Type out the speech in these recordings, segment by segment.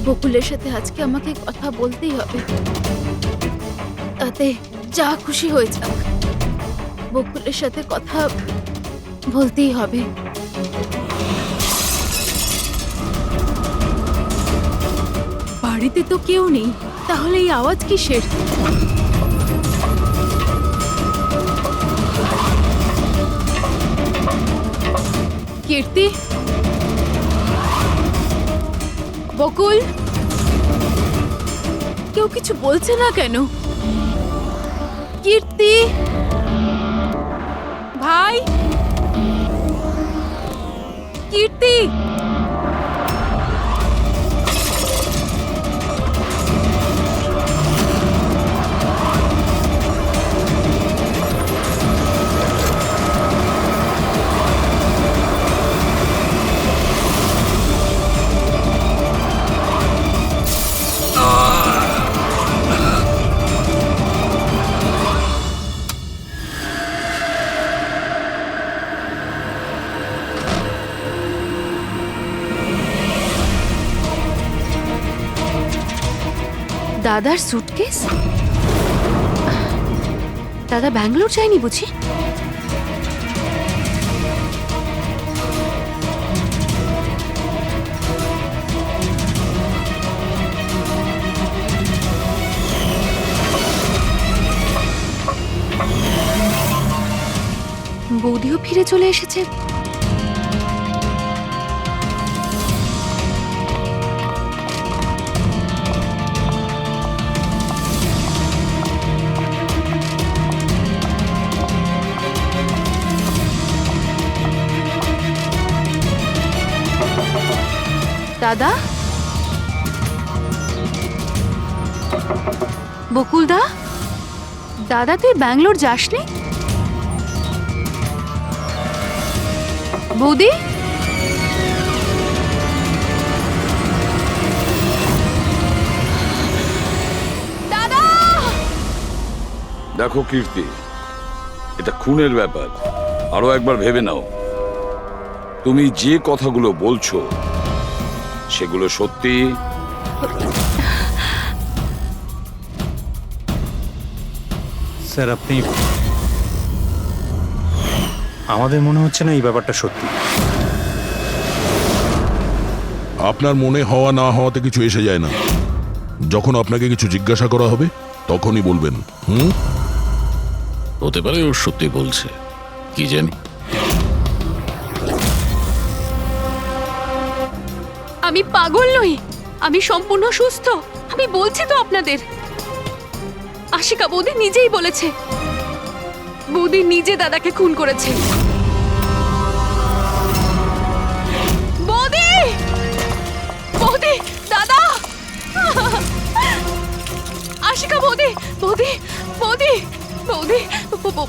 বকুলের সাথে আজকে আমাকে কথা বলতেই হবে। তাতে যা খুশি হয়ে যাক, বকুলের সাথে কথা বলতেই হবে। বাড়িতে তো কেউ নেই, তাহলে এই আওয়াজ কিসের? কীর্তি, বকুল, কেউ কিছু বলছে না কেন? কীর্তি ভাই, কীর্তি, দাদার সুটকেস? দাদা ব্যাঙ্গালোর যায়নি বুঝি? বৌদিও ফিরে চলে এসেছে। দাদা, বকুলদা, দাদা তুই ব্যাঙ্গালোর যাসনি? বৌদি, দাদা! দেখো কীর্তি, এটা খুনের ব্যাপার। আরো একবার ভেবে নাও। তুমি যে কথাগুলো বলছো সেগুলো সত্যি? স্যার, আপনি, আমাদের মনে হচ্ছে না এই ব্যাপারটা সত্যি। আপনার মনে হওয়া না হওয়াতে কিছু এসে যায় না। যখন আপনাকে কিছু জিজ্ঞাসা করা হবে তখনই বলবেন। হতে পারে ও সত্যি বলছে, কি জানি। আমি পাগল নই, আমি সম্পূর্ণ সুস্থ। আমি বলছি তো আপনাদের, আশিকা বৌদি নিজেই বলেছে, বৌদি নিজে দাদাকে খুন করেছে। বৌদি, বৌদি, দাদা, আশিকা বৌদি, বৌদি, বৌদি, বৌদি,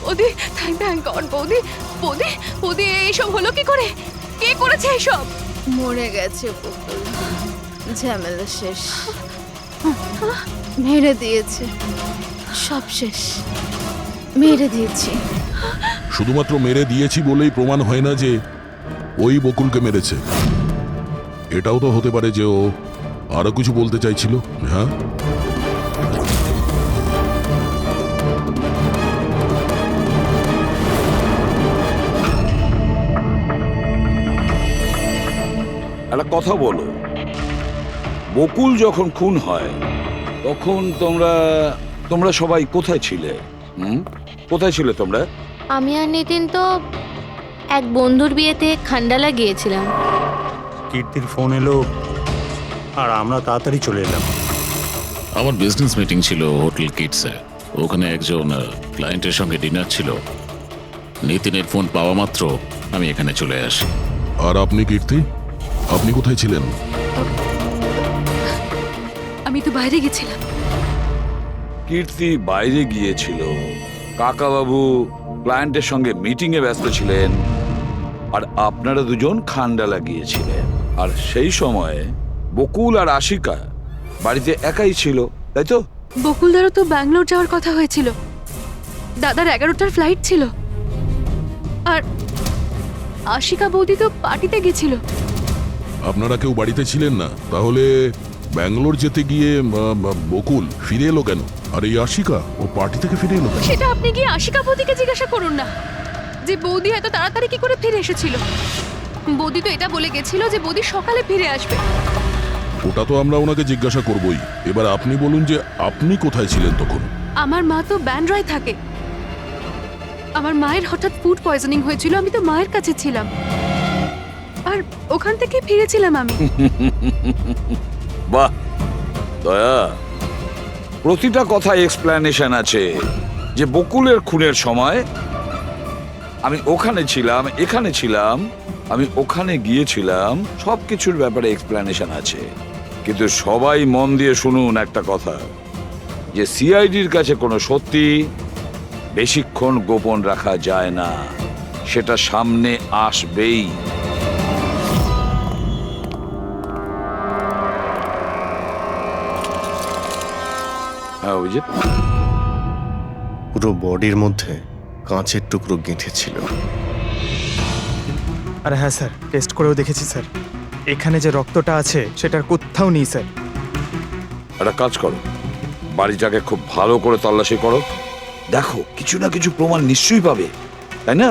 বৌদি, থ্যাংক গড। বৌদি, বৌদি, বৌদি, এইসব হলো কি করে? কে করেছে এইসব? মরে গেছে বকুল, ঝামেলা শেষ। মেরে দিয়েছে, সব শেষ, মেরে দিয়েছি। শুধুমাত্র মেরে দিয়েছি বলেই প্রমাণ হয় না যে ওই বকুলকে মেরেছে। এটাও তো হতে পারে যে ও আরো কিছু বলতে চাইছিল। হ্যাঁ, একটা কথা বলো, বকুল যখন খুন হয় তখন তোমরা সবাই কোথায় ছিলে? কোথায় ছিলে তোমরা? আমি আর নিতিন তো এক বন্ধুর বিয়েতে খান্ডালা গিয়েছিলাম। কীর্তির ফোন এলো আর আমরা তাড়াতাড়ি চলে এলাম। আমার বিজনেস মিটিং ছিল হোটেল কিটসে। ওখানে একজন ক্লায়েন্টের সঙ্গে ডিনার ছিল। নিতিনের ফোন পাওয়া মাত্র আমি এখানে চলে আসি। আর আপনি কীর্তি, আপনি কোথায় ছিলেন? আমি তো বাইরে গেছিলাম। কীর্তি বাইরে গিয়েছিল, কাকাবাবু ক্লায়েন্টের সঙ্গে মিটিং এ ব্যস্ত ছিলেন, আর আপনারা দুজন খান্ডালা গিয়েছিলেন। আর সেই সময় বকুল আর আশিকা বাড়িতে একাই ছিল, তাই তো? বকুলদারও তো ব্যাঙ্গালোর যাওয়ার কথা হয়েছিল। দাদার 11টার ফ্লাইট ছিল। আর আশিকা বৌদি তো পার্টিতে গেছিল। আপনারা কেউ বাড়িতে ছিলেন না? তাহলে ব্যাঙ্গালোর যেতে গিয়ে বকুল ফিরে এলো কেন? আর এই আশিকা ও পার্টি থেকে ফিরে এলো কেন? সেটা আপনি গিয়ে আশিকা বৌদিকে জিজ্ঞাসা করুন না যে বৌদি এত তাড়াতাড়ি কি করে ফিরে এসেছিল। বৌদি তো এটা বলে গেছিল যে বৌদি সকালে ফিরে আসবে। ওটা তো আমরা ওনাকে জিজ্ঞাসা করবই। এবার আপনি বলুন যে আপনি কোথায় ছিলেন তখন? আমার মা তো ব্যান্ড্রায় থাকে। আমার মায়ের হঠাৎ ফুড পয়জনিং হয়েছিল, আমি তো মায়ের কাছে ছিলাম আর ওখান থেকে ফিরেছিলাম আমি। বাহ দয়া, প্রতিটা কথা এক্সপ্লেনেশন আছে। যে বকুলের খুনের সময় আমি ওখানে ছিলাম, এখানে ছিলাম, আমি ওখানে গিয়েছিলাম, সবকিছুর ব্যাপারে এক্সপ্লেনেশন আছে। কিন্তু সবাই মন দিয়ে শুনুন একটা কথা, যে সিআইডির কাছে কোনো সত্যি বেশিক্ষণ গোপন রাখা যায় না, সেটা সামনে আসবেই। হ্যাঁ অভিজিৎ, পুরো বডির মধ্যে কাঁচের টুকরো গেঁথে ছিল। আর হ্যাঁ স্যার, টেস্ট করেও দেখেছি স্যার, এখানে যে রক্তটা আছে সেটার কোথাও নেই স্যার। একটা কাজ করো, বাড়িটাকে খুব ভালো করে তল্লাশি করো, দেখো কিছু না কিছু প্রমাণ নিশ্চয়ই পাবে, তাই না?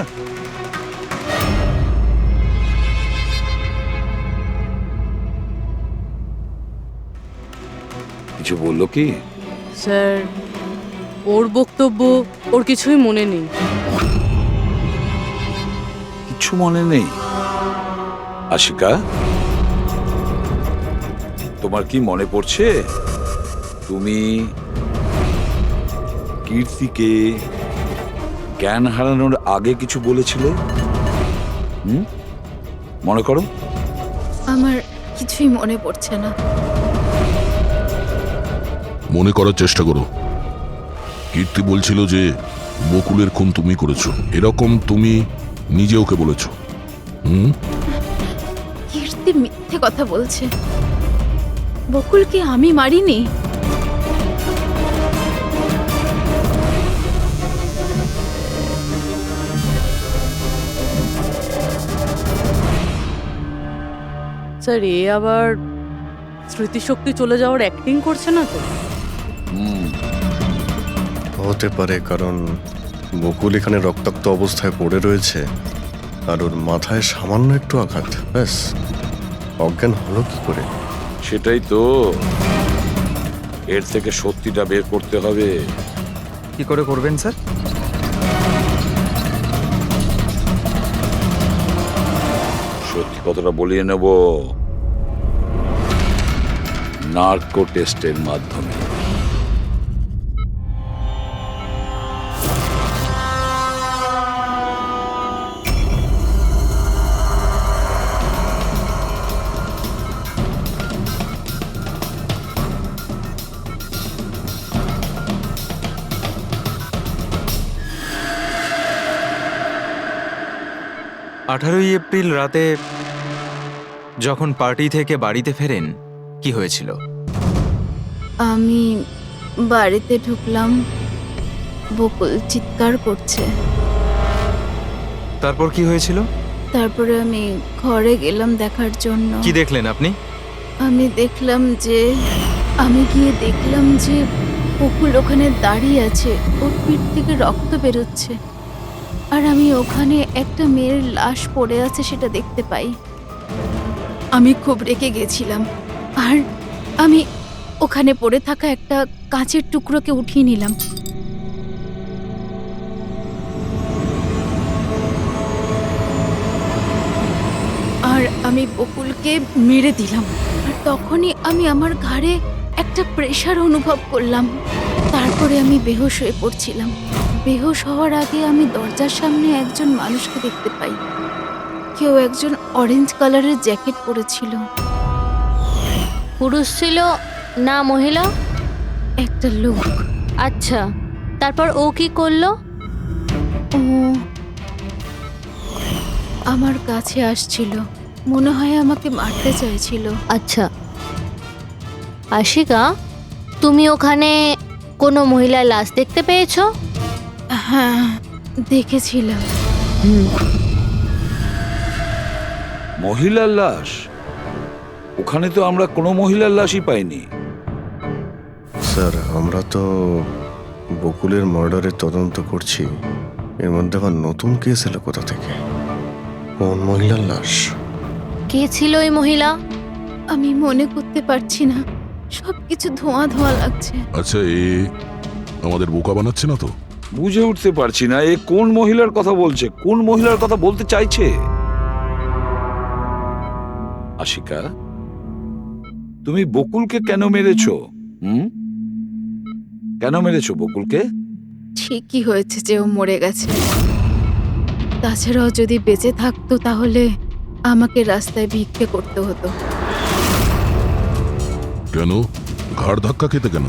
কিছু বললো কি? স্যার, ওর বক্তব্য ওর কিছুই মনে নেই। কিছু মনে নেই? আশিকা, তোমার কি মনে পড়ছে তুমি কীর্তিকে জ্ঞান হারানোর আগে কিছু বলেছিলে? মনে করো। আমার কিছুই মনে পড়ছে না। মনে করার চেষ্টা করো। কীর্তি বলছিল যে বকুলের খুন তুমি করেছো, এরকম তুমি নিজে ওকে বলেছো। কীর্তি মিথ্যে কথা বলছে। বকুলকে আমি মারিনি। স্যার, এ আবার স্মৃতিশক্তি চলে যাওয়ার অ্যাক্টিং করছে না তো? হতে পারে, কারণ বকুল এখানে রক্তাক্ত অবস্থায় পড়ে রয়েছে আর ওর মাথায় সামান্য একটু আঘাত, ব্যাস অজ্ঞান হলো কি করে? সেটাই তো, এর থেকে সত্যিটা বের করতে হবে। কি করে করবেন স্যার? সত্যি কথাটা বলিয়ে নেব নার্কো টেস্টের মাধ্যমে। আঠারোই এপ্রিল রাতে যখন পার্টি থেকে বাড়িতে ফেরেন, কি হয়েছিল? আমি বাড়িতে ঢুকলাম, বকুল চিৎকার করছে। তারপর কি হয়েছিল? তারপরে আমি ঘরে গেলাম দেখার জন্য। কি দেখলেন আপনি? আমি গিয়ে দেখলাম যে বকুল ওখানে দাঁড়িয়ে আছে, ওর পিঠ থেকে রক্ত বেরোচ্ছে, আর আমি ওখানে একটা মেয়ের লাশ পড়ে আছে সেটা দেখতে পাই। আমি খুব রেগে গেছিলাম, আর আমি ওখানে পড়ে থাকা একটা কাঁচের টুকরোকে উঠিয়ে নিলাম। আর আমি বকুলকে মেরে দিলাম। আর তখনই আমি আমার ঘাড়ে একটা প্রেশার অনুভব করলাম। তারপরে আমি বেহুশ হয়ে পড়ছিলাম। বেহুশ হওয়ার আগে আমি দরজার সামনে একজন মানুষকে দেখতে পাই। কেউ একজন অরেঞ্জ কালারের জ্যাকেট পরেছিল। পুরুষ ছিল না মহিলা? একটা লোক। আচ্ছা, তারপর ও কি করলো? ও আমার কাছে আসছিল, মনে হয় আমাকে মারতে চাইছিল। আচ্ছা আশিকা, তুমি ওখানে কোনো মহিলার লাশ দেখতে পেয়েছো? হ্যাঁ, দেখেছিলাম। মহিলার লাশ? ওখানে তো আমরা কোনো মহিলার লাশই পাইনি। স্যার আমরা তো বকুলের মার্ডারের তদন্ত করছি, এর মধ্যে আবার নতুন কেস এলো কোথা থেকে? কোন মহিলার লাশ? কে ছিল ওই মহিলা? আমি মনে করতে পারছি না, সবকিছু ধোঁয়া ধোঁয়া লাগছে। আচ্ছা, এ আমাদের বোকা বানাচ্ছে না তো? বুঝে উঠতে পারছি না এ কোন মহিলার কথা বলছে, কোন মহিলার কথা বলতে চাইছে। আশিকা, তুমি বকুলকে কেন মেরেছো? কেন মেরেছো বকুলকে? ঠিকই হয়েছে যে ও মরে গেছে। তাছাড়াও যদি বেঁচে থাকতো তাহলে আমাকে রাস্তায় ভিক্ষে করতে হতো। কেন? ঘাড় ধাক্কা খেতে কেন?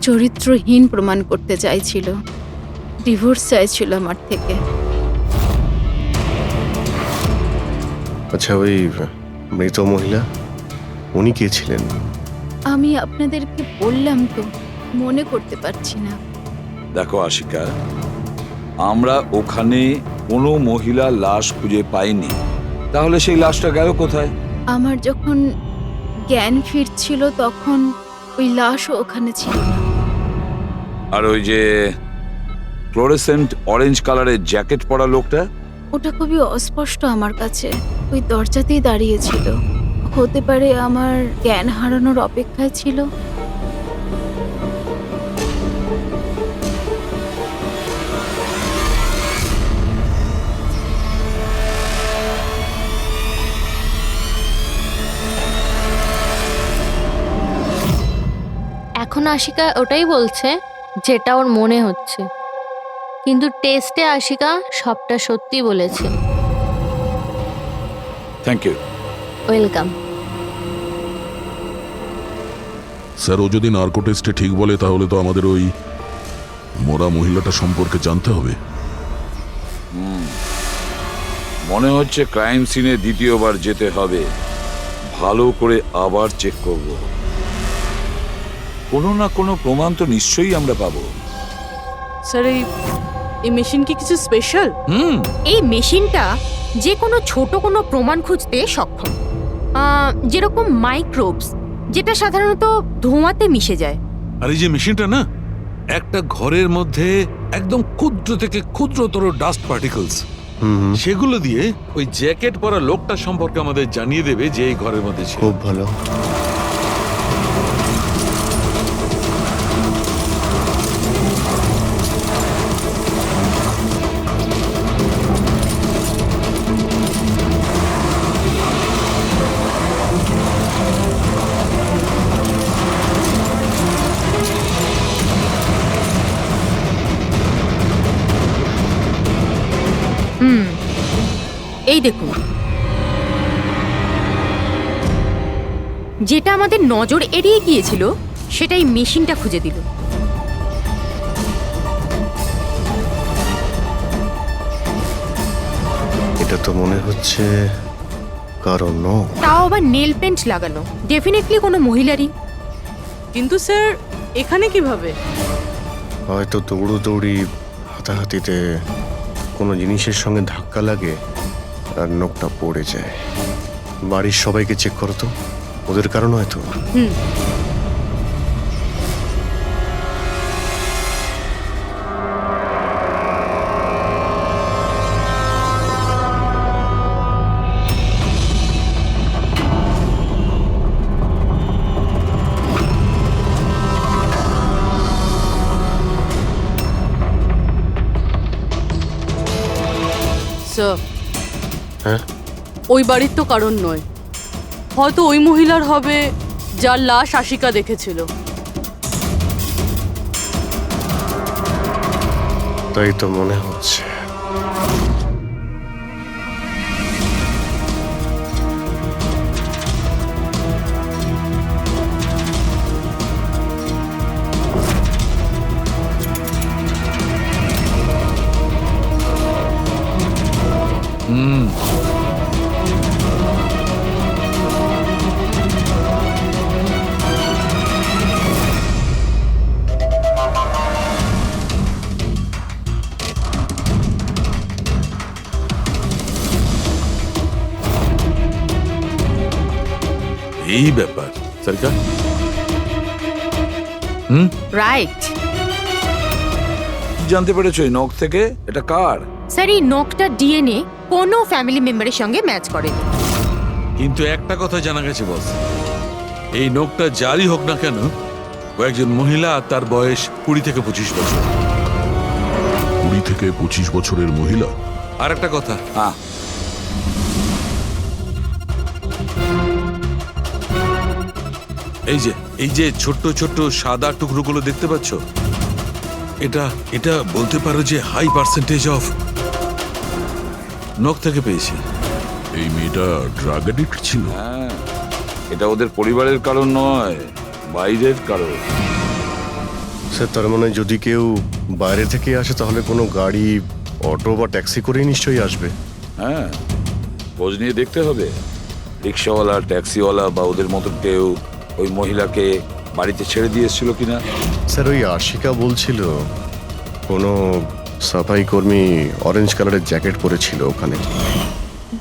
চরিত্রহীন প্রমাণ করতে চাইছিল, ডিভোর্স চাইছিল আমার থেকে। আচ্ছা, ওই মৃত মহিলা উনি কে ছিলেন? আমি আপনাদেরকে বললাম তো, মনে করতে পারছি না। দেখো আশিকা, আমরা ওখানে কোনো মহিলা লাশ খুঁজে পাইনি, তাহলে সেই লাশটা গেল কোথায়? আমার যখন জ্ঞান ফিরছিল তখন ওই লাশও ওখানে ছিল না। আর ওই যে ফ্লোরেসেন্ট অরেঞ্জ কালারের জ্যাকেট পরা লোকটা? ওটা খুবই অস্পষ্ট আমার কাছে, ওই দরজাতেই দাঁড়িয়েছিল। হতে পারে আমার জ্ঞান হারানোর অপেক্ষায় ছিল। এখন আশিকা ওটাই বলছে যেটা ওর মনে হচ্ছে, কিন্তু টেস্টে আশিকা সবটা সত্যি বলেছে। Thank you. ওয়েলকাম। স্যার, ও যদি নার্কো টেস্টে ঠিক বলে তাহলে তো আমাদের ওই মরা মহিলাটা সম্পর্কে জানতে হবে। মনে হচ্ছে ক্রাইম সিনে দ্বিতীয়বার যেতে হবে, ভালো করে আবার চেক করব। কোনো না কোনো প্রমাণ তো নিশ্চয়ই আমরা পাবো। স্যার, এই মেশিন কি কিছু স্পেশাল? এই মেশিনটা যে কোনো ছোট কোনো প্রমাণ খুঁজতে সক্ষম, যেরকম মাইক্রোবস, যেটা সাধারণত ধোঁয়াতে মিশে যায়। আর এই যে মেশিনটা না, একটা ঘরের মধ্যে একদম ক্ষুদ্র থেকে ক্ষুদ্রতর ডাস্ট পার্টিকলস, সেগুলো দিয়ে ওই জ্যাকেট পরা লোকটা সম্পর্কে আমাদের জানিয়ে দেবে যে এই ঘরের মধ্যে ছিল। খুব ভালো। এই দেখুন, যেটা আমাদের নজর এড়িয়ে গিয়েছিল সেটাই মেশিনটা খুঁজে দিল। এটা তো মনে হচ্ছে কারণ তাও আবার নেল পেন্ট লাগানো, ডেফিনেটলি কোনো মহিলারই। কিন্তু স্যার এখানে কিভাবে? হয়তো দৌড়োদৌড়ি, হাতাহাতিতে কোনো জিনিসের সঙ্গে ধাক্কা লাগে আর নখটা পড়ে যায়। বাড়ির সবাইকে চেক করো তো, ওদের কারণ হয়তো। স্যার, হ্যাঁ, ওই বাড়ির তো কারণ নয়, হয়তো ওই মহিলার হবে যার লাশ আশিকা দেখেছিল। তাই তো মনে হচ্ছে। এই ব্যাপার সরকা। রাইট কি জানতে পেরেছো এই নখ থেকে? এটা কার? স্যার, এই নখটা ডিএনএ কোনো ফ্যামিলি মেম্বারের সঙ্গে ম্যাচ করেনি। কিন্তু একটা কথা জানা গেছে বস, এই নোকটা যারই হোক না কেন, ও একজন মহিলা আর তার বয়স 20 থেকে 25 বছর। 20 থেকে 25 বছরের মহিলা? আর একটা কথা, হ্যাঁ, এই যে ছোট্ট ছোট্ট সাদা টুকরোগুলো দেখতে পাচ্ছ, এটা বলতে পারো যে হাই পার্সেন্টেজ অফ নখ থেকে পেয়েছে। এই মেয়েটা ড্রাগ অ্যাডিক্ট ছিল? হ্যাঁ, এটা ওদের পরিবারের কারণ নয়, বাইরের কারণ। স্যার, তার মানে যদি কেউ বাইরে থেকে আসে তাহলে কোনো গাড়ি, অটো বা ট্যাক্সি করেই নিশ্চয়ই আসবে। হ্যাঁ, খোঁজ নিয়ে দেখতে হবে রিক্সাওয়ালা, ট্যাক্সিওয়ালা বা ওদের মতো কেউ ওই মহিলাকে বাড়িতে ছেড়ে দিয়ে এসেছিল কিনা। স্যার, ওই আশিকা বলছিল কোনো সাফাই কর্মী অরেঞ্জ কালারের জ্যাকেট পরেছিল ওখানে।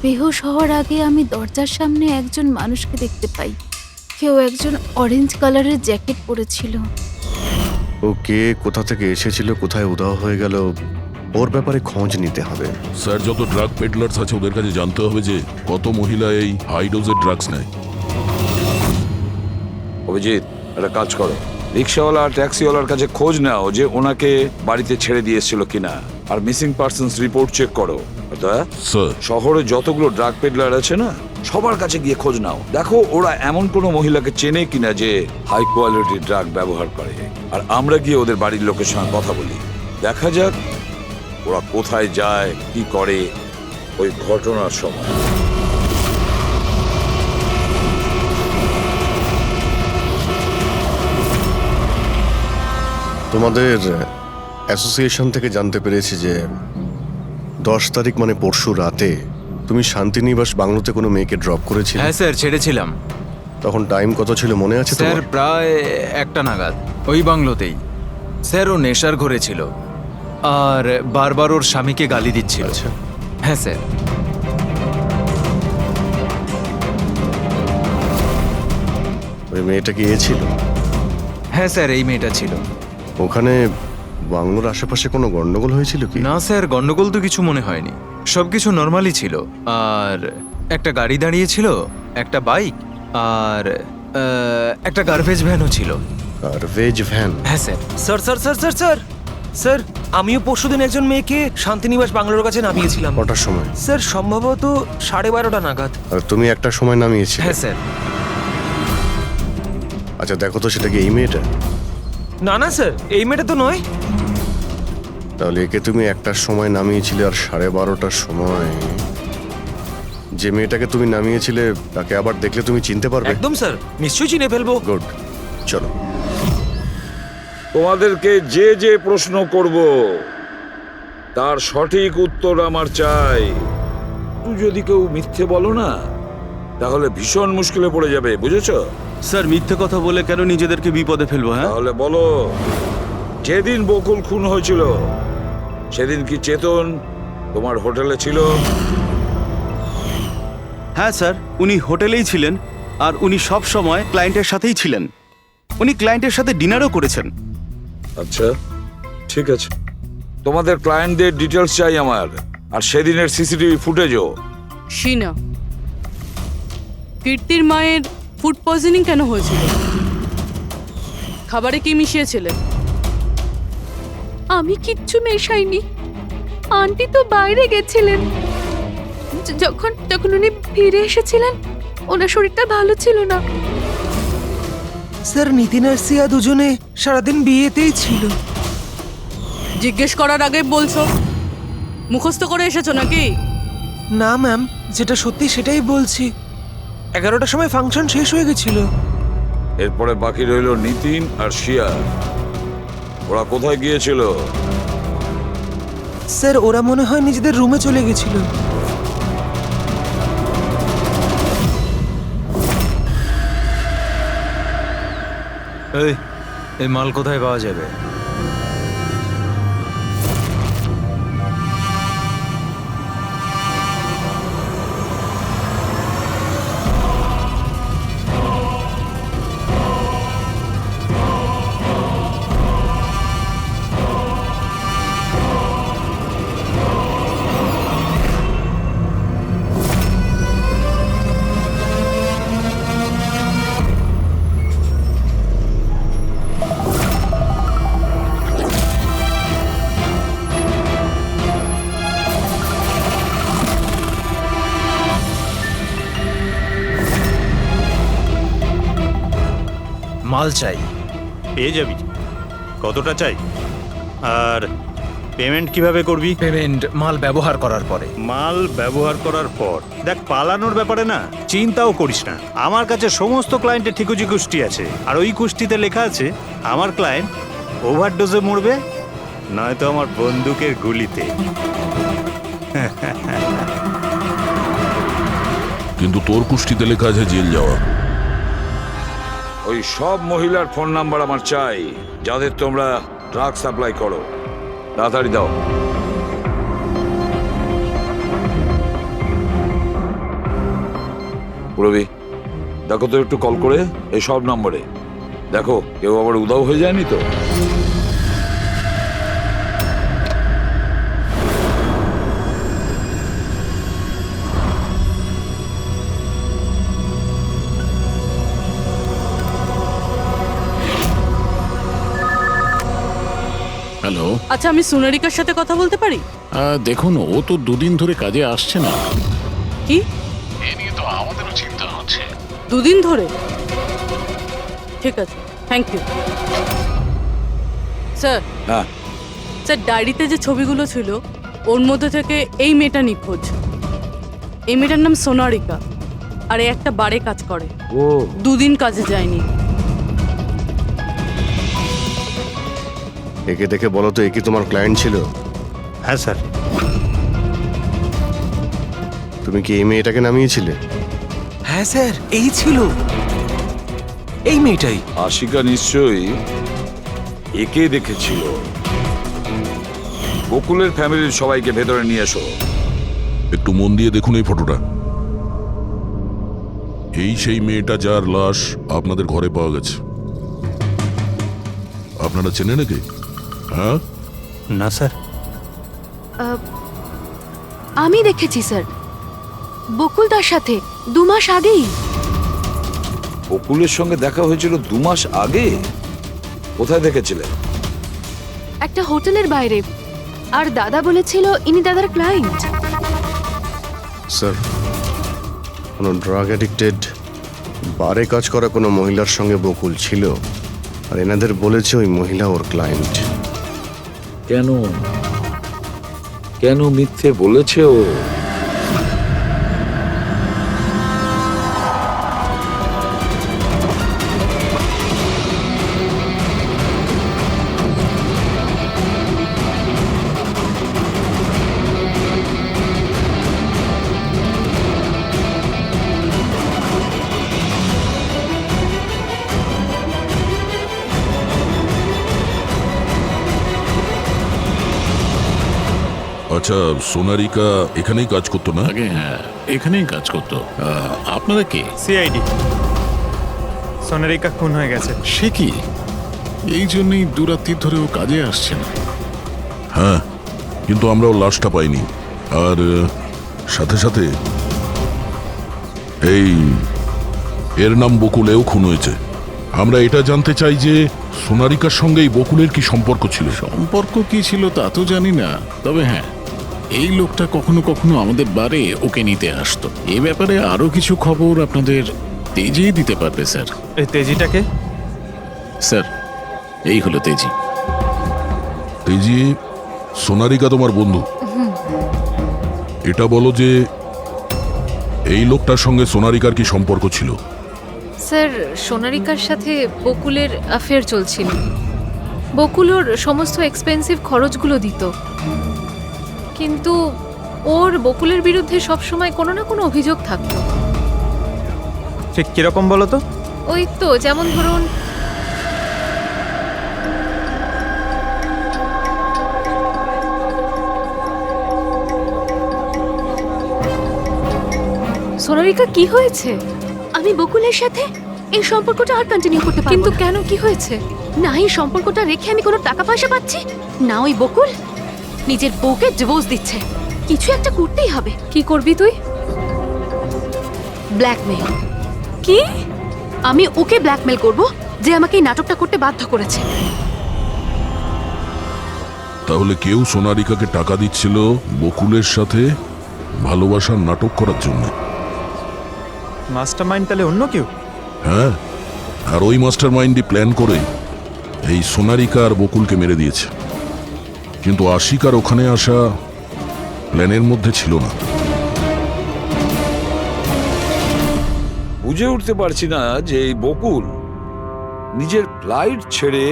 বেহুশ হওয়ার আগে আমি দরজার সামনে একজন মানুষকে দেখতে পাই, কেউ একজন অরেঞ্জ কালারের জ্যাকেট পরেছিল। ও কে, কোথা থেকে এসেছিল, কোথায় উধাও হয়ে গেল, ওর ব্যাপারে খোঁজ নিতে হবে। স্যার, যত ড্রাগ পেডলার্স আছে ওদের কাছে জানতে হবে যে কত মহিলা এই হাই ডোজের ড্রাগস নেয়। অভিজিৎ, একটা কাজ করো, রিক্সাওয়ালা আর ট্যাক্সিওয়ালার কাছে খোঁজ নাও যে ওনাকে বাড়িতে ছেড়ে দিয়ে এসেছিল কিনা, আর মিসিং পার্সনস রিপোর্ট চেক করো। স্যার, শহরে যতগুলো ড্রাগ পেডলার আছে না, সবার কাছে গিয়ে খোঁজ নাও, দেখো ওরা এমন কোনো মহিলাকে চেনে কিনা যে হাই কোয়ালিটি ড্রাগ ব্যবহার করে। আর আমরা গিয়ে ওদের বাড়ির লোকের সঙ্গে কথা বলি, দেখা যাক ওরা কোথায় যায়, কি করে ওই ঘটনার সময়। তোমাদের অ্যাসোসিয়েশন থেকে জানতে পেরেছি যে 10 তারিখ মানে পরশু রাতে তুমি শান্তিনিবাস বাংলোতে কোনো মেয়েকে ড্রপ করেছিলে। হ্যাঁ স্যার, ছেড়েছিলাম। তখন টাইম কত ছিল মনে আছে স্যার, তোমার? প্রায় 1টা নাগাদ ওই বাংলোতেই। স্যার, ও নেশার ঘরে ছিল আর বারবার ওর স্বামীকে গালি দিচ্ছিল। আচ্ছা, হ্যাঁ স্যার। ওই মেয়েটা কি এ ছিল? হ্যাঁ স্যার, এই মেয়েটা ছিল। ওখানে বাংলোর আশেপাশে কোনো গন্ডগোল হয়েছিল কি? না স্যার, গন্ডগোল তো কিছু মনে হয়নি, সবকিছু নর্মালি ছিল। আর একটা গাড়ি দাঁড়িয়ে ছিল, একটা বাইক আর একটা গার্বেজ ভ্যানও ছিল। Garbage van? হ্যাঁ sir. Sir sir sir sir sir sir, আমিও পরশুদিন একজন মেয়েকে শান্তিনিবাস বাংলোর কাছে নামিয়েছিলাম। কটার সময়? স্যার, সম্ভবত 12:30 নাগাদ। আর তুমি একটা সময় নামিয়েছিলে? হ্যাঁ স্যার। আচ্ছা, দেখো তো সেটা কি এই মেয়েটা? না না স্যার, এই মেয়েটা তো নয়। তাহলে একে তুমি একটার সময় নামিয়েছিলে আর 12:30টার সময় যে মেয়েটাকে তুমি নামিয়েছিলে তাকে আবার দেখলে তুমি চিনতে পারবে? একদম স্যার, নিশ্চয়ই চিনে ফেলবো। গুড, চলো। তোমাদেরকে যে যে প্রশ্ন করব তার সঠিক উত্তর আমার চাই। তুই যদি কেউ মিথ্যে বলো না, তাহলে ভীষণ মুশকিলে পড়ে যাবে, বুঝেছো? স্যার, মিথ্যে কথা বলে কেন নিজেদেরকে বিপদে ফেলবো? হ্যাঁ, তাহলে বলো, যেদিন বকুল খুন হয়েছিল সেদিন কি চেতন তোমার হোটেলে ছিল? হ্যাঁ স্যার, উনি হোটেলেই ছিলেন আর উনি সব সময় ক্লায়েন্টের সাথেই ছিলেন। উনি ক্লায়েন্টের সাথে ডিনারও করেছেন। আচ্ছা, ঠিক আছে, তোমাদের ক্লায়েন্টদের ডিটেলস চাই আমার, আর সেদিনের সিসিটিভি ফুটেজও। শিনা, কীর্তির মায়ের ফুড পয়জনিং কেন হয়েছিল? খাবারে কি মিশিয়েছিলেন? আমি কিচ্ছু মেশাইনি, আন্টি তো বাইরে গেছিলেন। যখন তখন উনি ফিরে এসেছিলেন, ওনার শরীরটা ভালো ছিল না। স্যার, নিতিন আর সিয়া দুজনে সারাদিন বিয়েতেই ছিল। জিজ্ঞেস করার আগে বলছো, মুখস্থ করে এসেছো নাকি? না ম্যাম, যেটা সত্যি সেটাই বলছি। 11টার সময় ফাংশন শেষ হয়ে গেছিল। এরপরে বাকি রইল নিতিন আর শিয়া। ওরা কোথায় গিয়েছিল? স্যার, ওরা মনে হয় নিজেদের রুমে চলে গেছিল। এই মাল কোথায় পাওয়া যাবে? মাল চাই। পেয়ে যাবি। কতটা চাই? আর পেমেন্ট কিভাবে করবি? পেমেন্ট মাল ব্যবহার করার পরে। মাল ব্যবহার করার পর দেখ, পালানোর ব্যাপারে না চিন্তাও করিস না। আমার কাছে সমস্ত ক্লায়েন্টের ঠিকুজি কুষ্টি আছে, আর ওই কুষ্টিতে লেখা আছে আমার ক্লায়েন্ট ওভারডোজে মরবে, নয়তো আমার বন্দুকের গুলিতে। কিন্তু তোর কুষ্টিতে লেখা আছে জেল যাওয়া। ওই সব মহিলার ফোন নাম্বার আমার চাই, যাদের তোমরা ড্রাগ সাপ্লাই করো। তাড়াতাড়ি দাও। পুরবি, দেখো তো একটু কল করে এই সব নম্বরে। দেখো কেউ আবার উধাও হয়ে যায়নি তো। হ্যালো। আচ্ছা, আমি সোনারিকার সাথে কথা বলতে পারি? দেখুন, ও তো দুদিন ধরে কাজে আসছে না। কি? এ নিয়ে তো আমাদেরও চিন্তা হচ্ছে। দুদিন ধরে? ঠিক আছে, থ্যাংক ইউ স্যার। হ্যাঁ স্যার, ডায়েরিতে যে ছবিগুলো ছিল ওর মধ্যে থেকে এই মেয়েটা নিখোঁজ। এই মেয়েটার নাম সোনারিকা, আর এ একটা বারে কাজ করে। ও, দুদিন কাজে যায়নি। একে দেখে বলো তো, এ কি তোমার ক্লায়েন্ট ছিল? হ্যাঁ স্যার। তুমি কি এই মেয়েটাকে নামিয়েছিলে? হ্যাঁ স্যার, এই ছিল, এই মেয়েটাই। আশিকা নিশ্চয়ই একে দেখেছিল। বকুলের ফ্যামিলির সবাইকে ভেতরে নিয়ে এসো। একটু মন দিয়ে দেখুন এই ফটোটা। এই সেই মেয়েটা যার লাশ আপনাদের ঘরে পাওয়া গেছে। আপনারা চেনেন নাকি? হ্যাঁ না স্যার। আমি দেখেছি স্যার, বকুল তার সাথে 2 মাস আগেই। বকুলের সঙ্গে দেখা হয়েছিল 2 মাস আগে? কোথায় দেখেছিলেন? একটা হোটেলের বাইরে। আর দাদা বলেছিল ইনি দাদার ক্লায়েন্ট। স্যার, কোনো ড্রাগ অ্যাডিক্টেড বারে কাজ করা কোনো মহিলার সঙ্গে বকুল ছিল, আর এনাদের বলেছে ওই মহিলা ওর ক্লায়েন্ট। কেন কেন মিথ্যে বলেছে ও? আচ্ছা, সোনারিকা এখানেই কাজ করতো না? আগে হ্যাঁ, এখানেই কাজ করতো। আপনারা কে? সিআইডি। সোনারিকা খুন হয়ে গেছে। সে কি? এই জন্যই 2 রাত্রি ধরে ও কাজে আসছে না। হ্যাঁ, কিন্তু আমরাও লাশটা পাইনি। আর সাথে সাথে এই এর নাম বকুলেও খুন হয়েছে। আমরা এটা জানতে চাই যে সোনারিকার সঙ্গে এই বকুলের কি সম্পর্ক ছিল? সম্পর্ক কি ছিল তা তো জানি না, তবে হ্যাঁ, এই লোকটা কখনো কখনো আমাদের বারে ওকে নিতে আসতো। এ ব্যাপারে আরো কিছু খবর আপনাদের তেজি দিতে পারবে স্যার। এই তেজিটাকে? স্যার, এই হলো তেজি। তেজি, সোনারিকা তোমার বন্ধু। এটা বলো যে এই লোকটার সঙ্গে সোনারিকার কি সম্পর্ক ছিল? স্যার, সোনারিকার সাথে বকুলের অ্যাফেয়ার চলছিল। বকুল ওর সমস্ত এক্সপেন্সিভ খরচগুলো দিত, কিন্তু ওর বকুলের বিরুদ্ধে সবসময় কোনো না কোনো অভিযোগ থাকতো। ঠিক কিরকম বলো তো? ওই তো, যেমন ধরুন সোনারিকা, কি হয়েছে? আমি বকুলের সাথে এই সম্পর্কটা আর কন্টিনিউ করতে পারবো। কিন্তু কেন, কি হয়েছে? না এই সম্পর্কটা রেখে আমি কোনো টাকা পয়সা পাচ্ছি না, ওই বকুল নিজের বউকে ডিভোর্স দিচ্ছে। কিছু একটা করতেই হবে। কি করবি তুই? ব্ল্যাকমেল। কি? আমি ওকে ব্ল্যাকমেল করব যে আমাকে এই নাটকটা করতে বাধ্য করেছে। তাহলে কেউ সোনারিকাকে টাকা দিচ্ছিল বকুলের সাথে ভালোবাসার নাটক করার জন্য। মাস্টারমাইন্ড তাহলে অন্য কেউ? হ্যাঁ, আর ওই মাস্টার মাইন্ডই প্ল্যান করে এই সোনারিকা আর বকুলকে মেরে দিয়েছে। কিন্তু আশিকার ওখানে আসা প্ল্যানের মধ্যে ছিল না। বুঝে উঠতে পারছি না যে এই বকুল নিজের ফ্লাইট ছেড়ে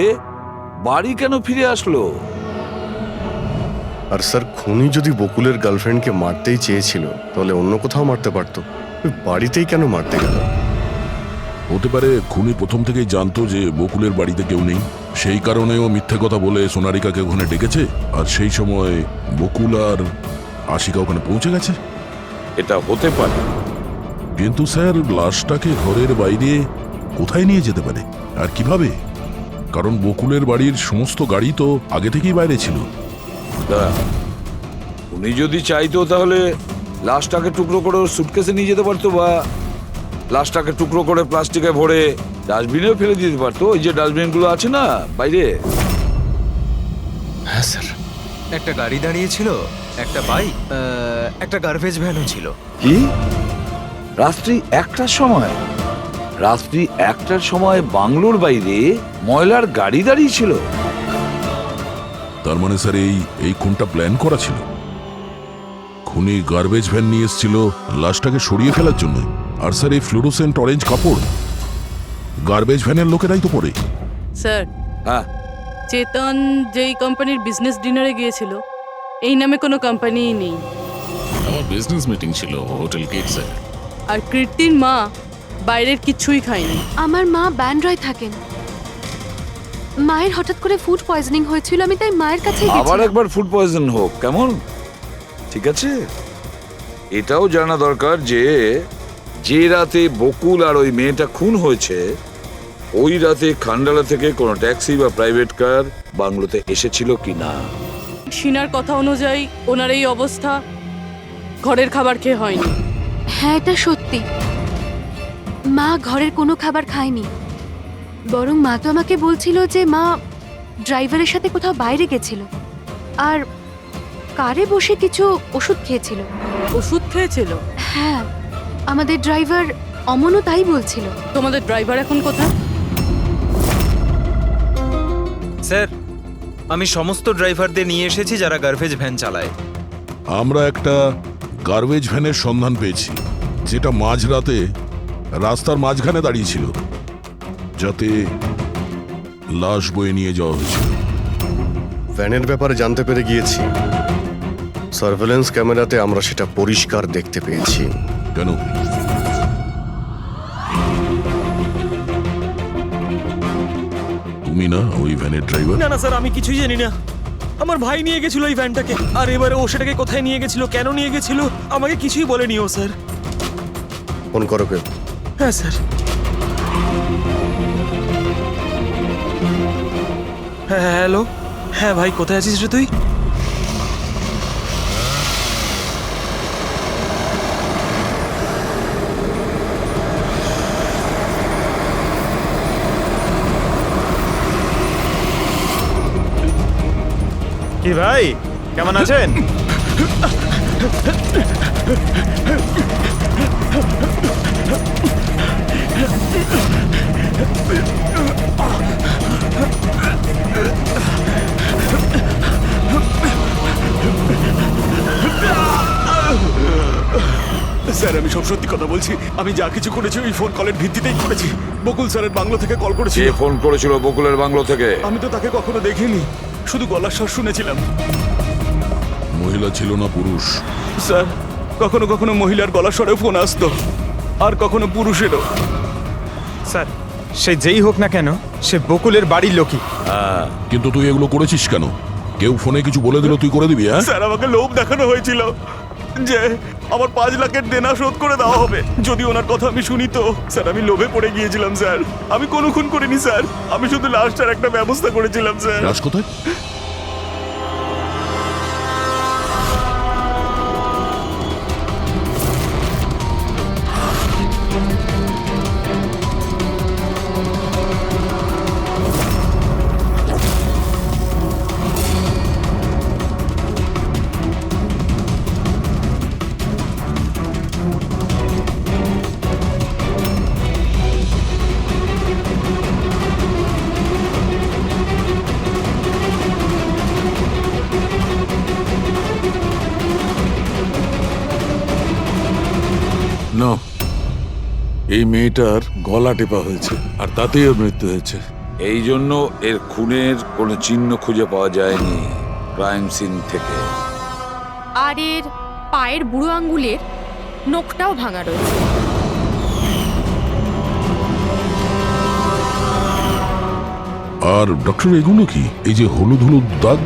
বাড়ি কেন ফিরে আসলো। আর স্যার, খুনি যদি বকুলের গার্লফ্রেন্ডকে মারতেই চেয়েছিল তাহলে অন্য কোথাও মারতে পারতো, ওই বাড়িতেই কেন মারতে গেল? হতে পারে খুনি প্রথম থেকেই জানতো যে বকুলের বাড়িতে কেউ নেই, সেই কারণেও মিথ্যে কথা বলে সোনারিকাকে ওখানে ডেকেছে, আর সেই সময় বকুল আর আশিকা ওখানে পৌঁছে গেছে। এটা হতে পারে, কিন্তু স্যার লাশটাকে ঘরের বাইরে কোথায় নিয়ে যেতে পারে আর কিভাবে? কারণ বকুলের বাড়ির সমস্ত গাড়ি তো আগে থেকেই বাইরে ছিল। উনি যদি চাইতো তাহলে লাশটাকে টুকরো করে সুটকেসে নিয়ে যেতে পারতো, বা লাশটাকে টুকরো করে প্লাস্টিকে ভরে ডাস্টবিনেও ফেলে দিতে পারতো। ওই যে ডাস্টবিনগুলো আছে না বাইরে। হ্যাঁ স্যার। একটা গাড়ি দাঁড়িয়েছিল, একটা বাইক, একটা গার্বেজ ভ্যানও ছিল। কি রাত্রি 1টার সময়? রাত্রি 1টার সময় বাংলোর বাইরে ময়লার গাড়ি দাঁড়িয়ে ছিল? তার মানে স্যার এই খুনটা প্ল্যান করা ছিল। খুনি গার্বেজ ভ্যান নিয়ে এসেছিল লাশটাকে সরিয়ে ফেলার জন্য। আর স্যার এই ফ্লুরোসেন্ট অরেঞ্জ কাপড় গার্বেজ ভ্যানের লোকেরাই তো পরে। স্যার, হ্যাঁ, চেতন যেই কোম্পানির বিজনেস ডিনারে গিয়েছিল এই নামে কোনো কোম্পানিই নেই। আমার বিজনেস মিটিং ছিল হোটেল কিডসে। আর কীর্তির মা বাইরের কিছুই খায়নি। আমার মা ব্যান্ড্রয় থাকেন। মায়ের হঠাৎ করে ফুড পয়জনিং হয়েছিল, আমি তাই মায়ের কাছে আবার একবার ফুড পয়জন হোক কেমন? ঠিক আছে, এটাও জানা দরকার যে যে রাতে বকুল আর ওই মেয়েটা খুন হয়েছে ওই রাতে খান্ডালা থেকে কোনো ট্যাক্সি বা প্রাইভেট কার বাংলোতে এসেছিল কি না। সিনার কথা অনুযায়ী ওনার এই অবস্থা ঘরের খাবার খেয়ে হয়নি। হ্যাঁ, এটা সত্যি। মা ঘরের কোনো খাবার খায়নি, বরং মা তো আমাকে বলছিল যে মা ড্রাইভারের সাথে কোথাও বাইরে গেছিল আর কারে বসে কিছু ওষুধ খেয়েছিল। ওষুধ খেয়েছিল? হ্যাঁ, আমাদের ড্রাইভার অমনও তাই বলছিল। তোমাদের ড্রাইভার এখন কোথায়? স্যার, আমি সমস্ত ড্রাইভারদের নিয়ে এসেছি যারা গার্বেজ ভ্যান চালায়। আমরা একটা গার্বেজ ভ্যানের সন্ধান পেয়েছি যেটা মাঝরাতে রাস্তার মাঝখানে দাঁড়িয়েছিল, যাতে লাশ বয়ে নিয়ে যাওয়া হয়েছিল। ভ্যানের ব্যাপারে জানতে পেরে গিয়েছি। সার্ভেলেন্স ক্যামেরাতে আমরা সেটা পরিষ্কার দেখতে পেয়েছি। কেন? তুমি না ওই ভ্যানের ড্রাইভার? না না স্যার, আমি কিছুই জানি না। আমার ভাই নিয়ে গেছিল ওই ভ্যানটাকে, আর এবারে ও সেটাকে কোথায় নিয়ে গেছিল, কেন নিয়ে গেছিল আমাকে কিছুই বলেনি ও স্যার। ফোন করো কেউ? হ্যাঁ স্যার। হ্যাঁ হ্যালো, হ্যাঁ ভাই কোথায় আছিস রে তুই? কি ভাই, কেমন আছেন? স্যার, আমি সব সত্যি কথা বলছি। আমি যা কিছু করেছি ওই ফোন কলের ভিত্তিতেই করেছি। বকুল স্যারের বাংলো থেকে কল করেছিল। কে ফোন করেছিল বকুলের বাংলো থেকে? আমি তো তাকে কখনো দেখিনি, শুধু গলার স্বর শুনেছিলাম। মহিলা ছিল না পুরুষ? স্যার, কখনো কখনো মহিলার গলার স্বরে ফোন আসতো, আর কখনো পুরুষেরও। স্যার, সে যেই হোক না কেন সে বকুলের বাড়ির লোকই। কিন্তু তুই এগুলো করেছিস কেন? কেউ ফোনে কিছু বলে দিল তুই করে দিবি? হ্যাঁ স্যার, আমাকে লোভ দেখানো হয়েছিল যে আমার 5 লাখের দেনা শোধ করে দেওয়া হবে যদি ওনার কথা আমি শুনি। তো স্যার, আমি লোভে পড়ে গিয়েছিলাম স্যার। আমি কোনো খুন করিনি স্যার, আমি শুধু লাশটার একটা ব্যবস্থা করেছিলাম স্যার। লাশ কোথায়? এই মেয়েটার গলা টেপা হয়েছে আর তাতেই ওর মৃত্যু হয়েছে। এই জন্য এর খুনের কোনো চিহ্ন খুঁজে পাওয়া যায়নি ক্রাইম সিন থেকে। আর এর পায়ের বুড়ো আঙ্গুলের নখটাও ভাঙা রয়েছে। আর ডক্টর এগুলো কি? এই যে হলুদ হলুদ দাগ।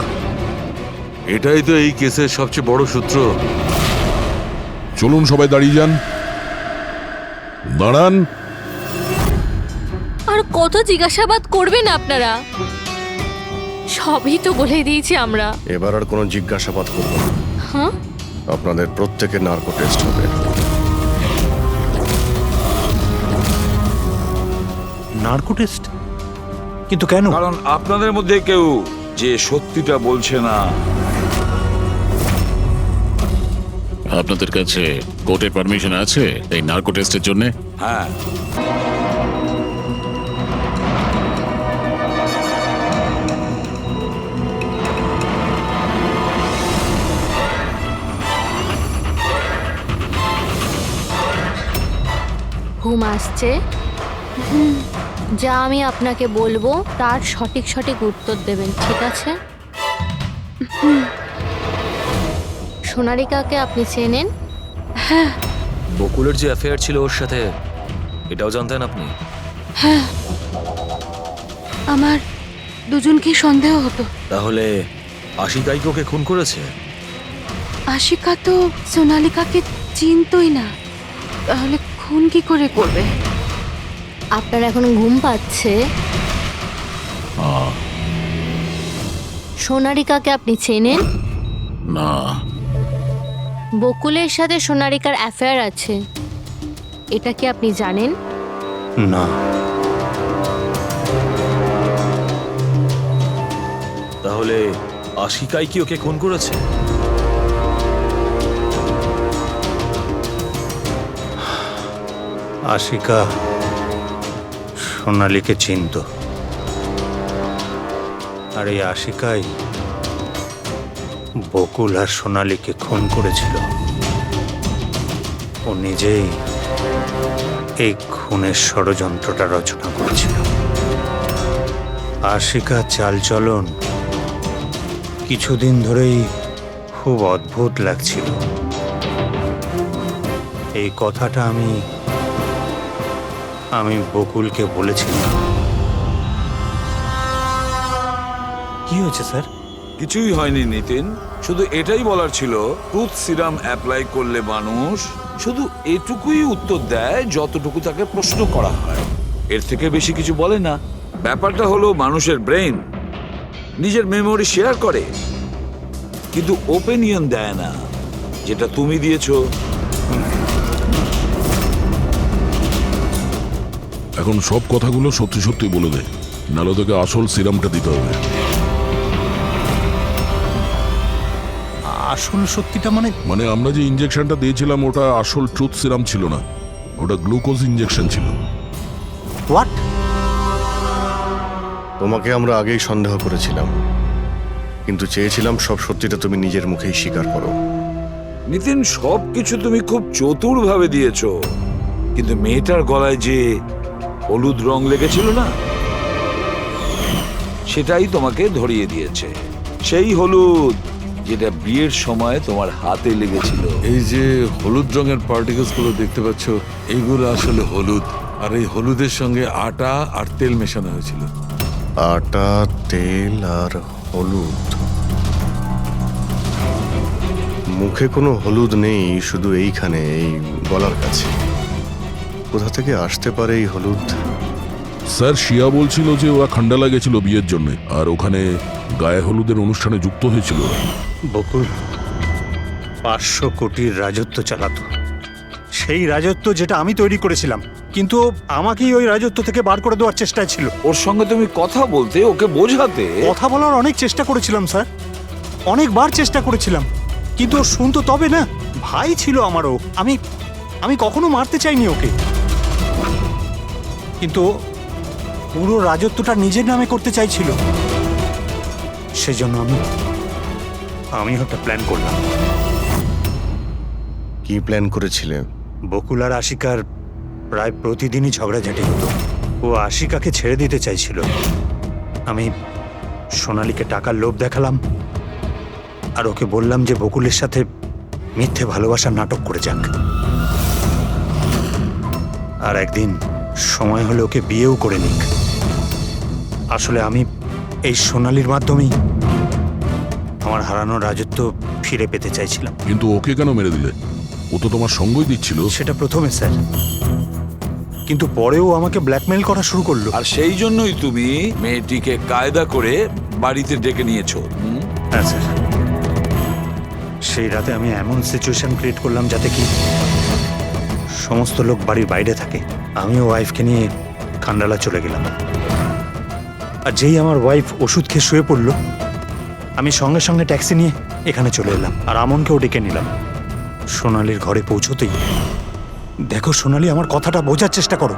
এটাই তো এই কেসের সবচেয়ে বড় সূত্র। চলুন সবাই দাঁড়িয়ে যান। দাঁড়ান। আর কত জিজ্ঞাসাবাদ করবেন আপনারা? সবই তো বলে দিয়েছি আমরা। এবার আর কোনো জিজ্ঞাসাবাদ করবো না। হ্যাঁ, আপনাদের প্রত্যেকের নার্কো টেস্ট হবে। Narco test? কিন্তু কেন? কারণ আপনাদের মধ্যে কেউ যে সত্যিটা বলছে না। আপনাদের কাছে কোর্টের পারমিশন আছে এই নার্কো টেস্টের জন্য? হ্যাঁ, ঘুম আসছে? যা আমি আপনাকে বলবো তার সঠিক সঠিক উত্তর দেবেন, ঠিক আছে? সোনারিকাকে আপনি চেনেন? বকুলের যে অ্যাফেয়ার ছিল ওর সাথে, এটাও জানতেন আপনি? হ্যাঁ, আমার দুজনকেই সন্দেহ হতো। তাহলে আশিকাই কি ওকে খুন করেছে? আশিকা তো সোনালিকাকে চিনতই না, তাহলে খুন কি করে করবে? আপনার এখন ঘুম পাচ্ছে? সোনারিকাকে আপনি চেনেন? না। বকুলের সাথে সোনারিকার অ্যাফেয়ার আছে, এটা কি আপনি জানেন? না। তাহলে আশিকাই কি ওকে খুন করেছে? আশিকা সোনালীকে চিনত, আর এই আশিকাই বকুল আর সোনালীকে খুন করেছিল। ও নিজেই এই খুনের ষড়যন্ত্রটা রচনা করেছিল। আশিকা চালচলন কিছুদিন ধরেই খুব অদ্ভুত লাগছিল। এই কথাটা আমি বকুলকে বলেছিলাম। কি হয়েছে স্যার? কিছুই হয়নি নিতিন, শুধু এটাই বলার ছিল টুথ সিরাম অ্যাপ্লাই করলে মানুষ শুধু এটুকুই উত্তর দেয় যতটুকু তাকে প্রশ্ন করা হয়, এর থেকে বেশি কিছু বলে না। ব্যাপারটা হলো মানুষের ব্রেন নিজের মেমোরি শেয়ার করে কিন্তু ওপিনিয়ন দেয় না, যেটা তুমি দিয়েছো। এখন সব কথাগুলো সত্যি সত্যি বলে দে, নাহলে তোকে আসল সিরামটা দিতে হবে। আসল সত্যিটা মানে আমরা যে ইনজেকশনটা দিয়েছিলাম ওটা আসল ট্রুথ সিরাম ছিল না, ওটা গ্লুকোজ ইনজেকশন ছিল। হোয়াট? তোমাকে আমরা আগেই সন্দেহ করেছিলাম, কিন্তু চেয়েছিলাম সব সত্যিটা তুমি নিজের মুখেই স্বীকার করো। নিতিন, সবকিছু তুমি খুব চতুর ভাবে দিয়েছো, কিন্তু মেয়েটার গলায় যে হলুদ রং লেগেছিল না, সেটাই তোমাকে ধরিয়ে দিয়েছে। সেই হলুদ যেটা বিয়ের সময় তোমার হাতে লেগেছিল। এই যে হলুদ রঙের পার্টিকেলস গুলো দেখতে পাচ্ছ, এইগুলো আসলে হলুদ, আর এই হলুদের সঙ্গে আটা আর তেল মেশানো হয়েছিল। আটা, তেল আর হলুদ। মুখে কোনো হলুদ নেই, শুধু এইখানে, এই গলার কাছে। কোথা থেকে আসতে পারে এই হলুদ? স্যার শিয়া বলছিল যে ওরা খান্ডালা গেছিল বিয়ের জন্য, আর ওখানে গায়ে হলুদের অনুষ্ঠানে যুক্ত হয়েছিল। বকুল 500 কোটির রাজত্ব চালাতো, সেই রাজত্ব যেটা আমি তৈরি করেছিলাম, কিন্তু আমাকেই ওই রাজত্ব থেকে বার করে দেওয়ার চেষ্টায় ছিল। ওর সঙ্গে তুমি কথা বলতে, ওকে বোঝাতে। কথা বলার অনেক চেষ্টা করেছিলাম স্যার, অনেকবার চেষ্টা করেছিলাম, কিন্তু ও শুনতো তবে না। ভাই ছিল আমারও, আমি কখনো মারতে চাইনি ওকে, কিন্তু পুরো রাজত্বটা নিজের নামে করতে চাইছিল। সেজন্য আমি একটা প্ল্যান করলাম। কি প্ল্যান করেছিলে? বকুল আর আশিকার প্রায় প্রতিদিনই ঝগড়াঝাটি হতো। ও আশিকাকে ছেড়ে দিতে চাইছিল। আমি সোনালীকে টাকার লোভ দেখালাম আর ওকে বললাম যে বকুলের সাথে মিথ্যে ভালোবাসার নাটক করে যাক। আর একদিন সময় হলে ওকে বিয়েও করে নিক। আসলে আমি এই সোনালীর মাধ্যমেই আমার হারানো রাজত্ব ফিরে পেতে চাইছিলাম। কিন্তু ওকে কেন মেরে দিলে? ও তো তোমার সঙ্গই দিচ্ছিল। সেটা প্রথমে স্যার, কিন্তু পরেও আমাকে ব্ল্যাকমেল করা শুরু করলো। আর সেই জন্যই তুমি মেয়েটিকে কায়দা করে বাড়িতে ডেকে নিয়েছো। হ্যাঁ স্যার, সেই রাতে আমি এমন সিচুয়েশন ক্রিয়েট করলাম যাতে কি সমস্ত লোক বাড়ির বাইরে থাকে। আমিও ওয়াইফকে নিয়ে খান্ডালা চলে গেলাম। আর যেই আমার ওয়াইফ ওষুধ খেয়ে শুয়ে পড়লো, আমি সঙ্গে সঙ্গে ট্যাক্সি নিয়ে এখানে চলে এলাম আর আমনকেও ডেকে নিলাম। সোনালীর ঘরে পৌঁছতেই দেখো সোনালী, আমার কথাটা বোঝার চেষ্টা করো।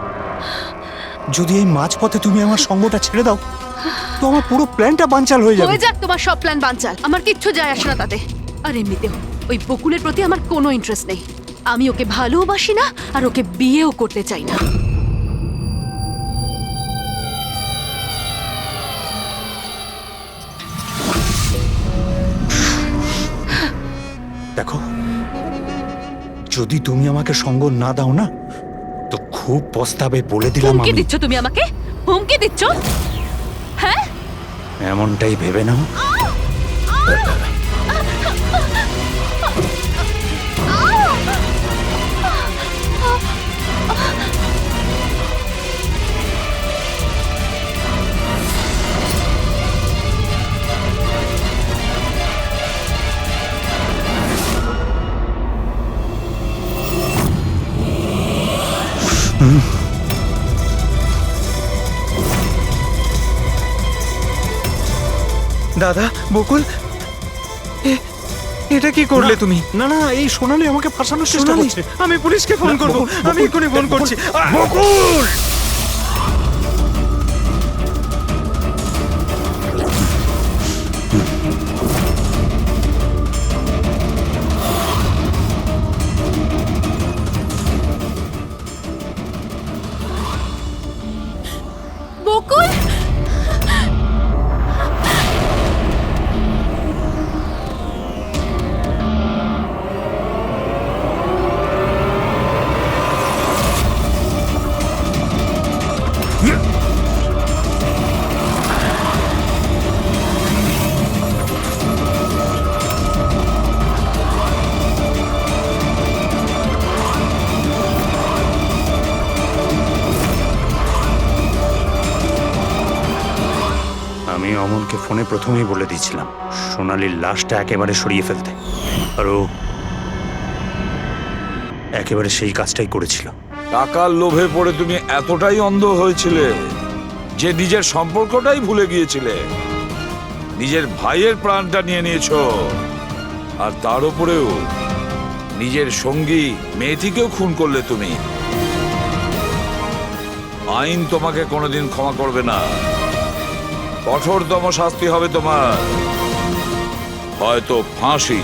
যদি এই মাঝপথে তুমি আমার সঙ্গটা ছেড়ে দাও তো আমার পুরো প্ল্যানটা বানচাল হয়ে যাবে। হয়ে যাক তোমার সব প্ল্যান বানচাল, আমার কিচ্ছু যায় আসে না তাতে। আর এমনিতেও ওই বকুলের প্রতি আমার কোনো ইন্টারেস্ট নেই। আমি ওকে ভালোবাসি না আর ওকে বিয়েও করতে চাই না। দেখো, যদি তুমি আমাকে সঙ্গ না দাও না তো খুব পস্তাবে, বলে দিলাম। হুমকি আমি দিচ্ছ তুমি আমাকে? হুমকি দিচ্ছ? হ্যাঁ, এমনটাই ভেবে নাও। দাদা, বকুল, এটা কি করলে তুমি? না না, এই সোনালী আমাকে ফাঁসানোর চেষ্টা সোনালী, করছে। আমি পুলিশকে ফোন করব। আমি এক্ষুনি ফোন করছি। বকুল! বকুল! আমি অমনকে ফোনে প্রথমেই বলে দিয়েছিলাম সোনালীর লাশটা একেবারে সরিয়ে ফেলতে, আর ও একেবারে সেই কাজটাই করেছিল। টাকার লোভে পড়ে তুমি এতটাই অন্ধ হয়েছিলে যে নিজের সম্পর্কটাই ভুলে গিয়েছিলে। নিজের ভাইয়ের প্রাণটা নিয়ে নিয়েছো, আর তার উপরেও নিজের সঙ্গী মেয়েটিকেও খুন করলে তুমি। আইন তোমাকে কোনোদিন ক্ষমা করবে না। কঠোরতম শাস্তি হবে তোমার, হয়তো ফাঁসি।